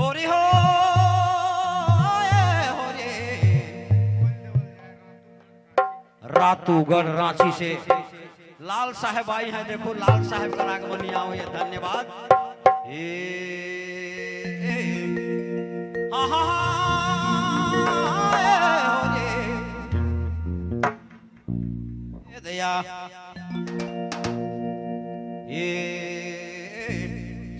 होरी हो रातूगढ़ रांची से लाल साहब आई हैं। देखो लाल साहब का आगमन आओ, ये धन्यवाद। दया ये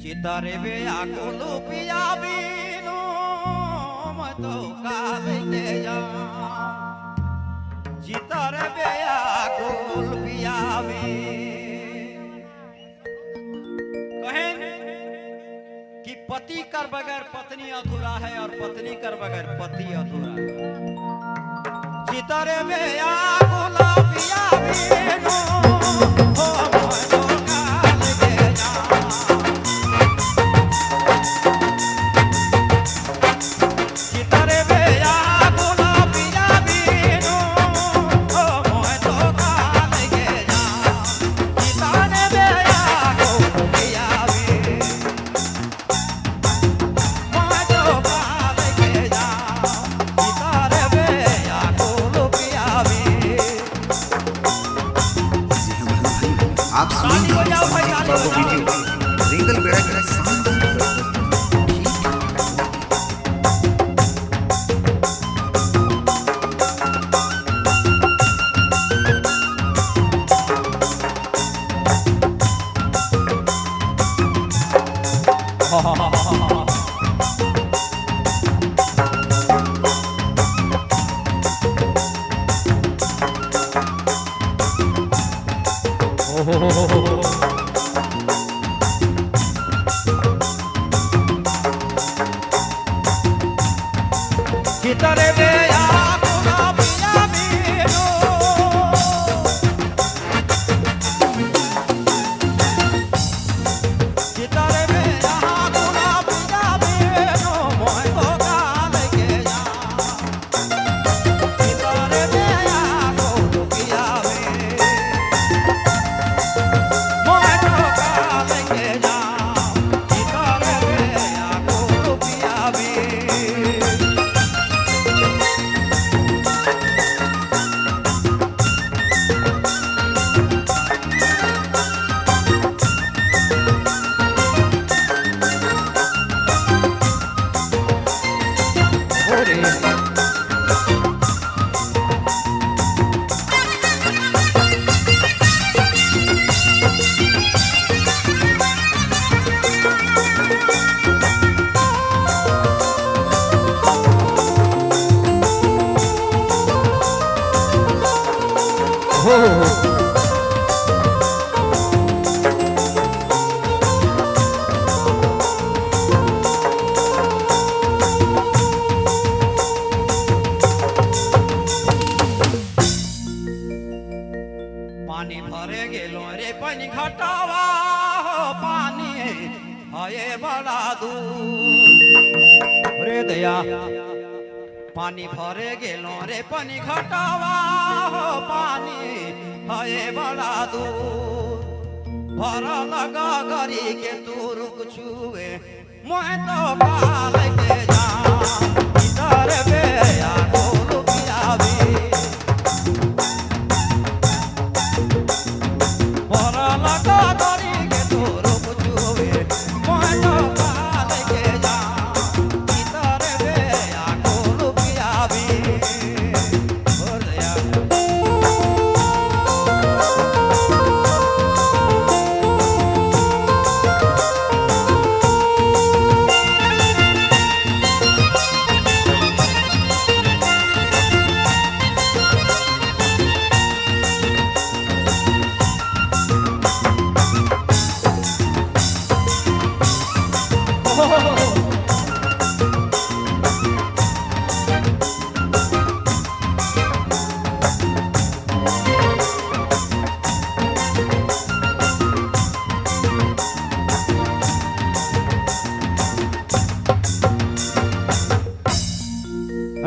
चितारे बे आकुलू पिया बीनो मैं तो काल के जा चितारे बे आकुल पिया बी कहें कि पति कर बगैर पत्नी अधूरा है और पत्नी कर बगैर पति अधूरा है। चितारे बे आकुल पिया बीनो आप सुनेंगे वीडियो रीगल बेड़ा के शानदार चितारे बे आकुला पिया बीनो चितारे बे आकुला पिया बीनो मोय तो काल के जा चितारे बे आकुला पिया बी मोय तो काल के जा चितारे बे आकुला पिया बी पानी भरे गेलो रे पानी घटावा हो पानी हये बड़ा दूर रे दया पानी भरे गेलो रे पानी घटावा हो पानी हये बड़ा दूर भर लगा गरी के तू रुक छुए मैं तो काल के जा इधर बे आकुल पिया बी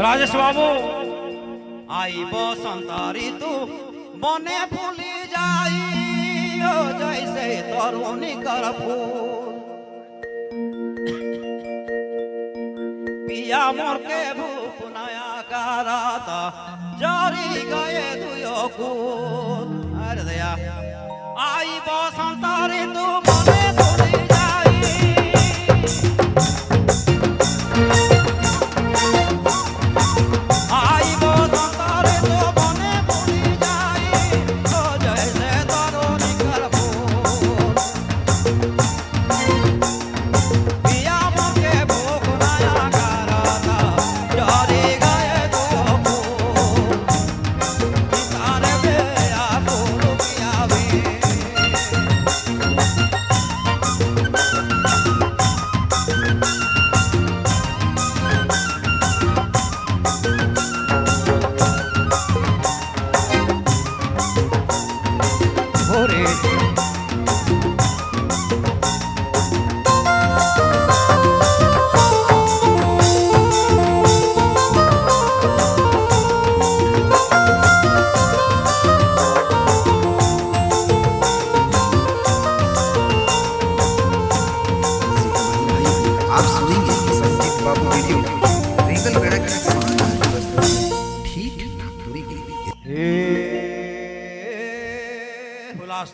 राजेश बाबू आई बसंत ऋतु बने फूली जाई ओ जैसे तरुणी कर फूल पिया मोर के भूप नया कराता जारी गए दुयो कूद अरे दया आई बसंत ऋतु मने धुली जाई आई बसंत ऋतु मने धुली जाई तो जैसे तरुणी कर फूल पिया मोर के भूप नया कराता जारी गए दुयो कूद तारे बे आकुल पियावे भोरे आप सुनेंगे संजीत बाबू वीडियो रीगल बेड़ा की शानदार प्रस्तुति ठीक नागपुरी के लिए हे हुलास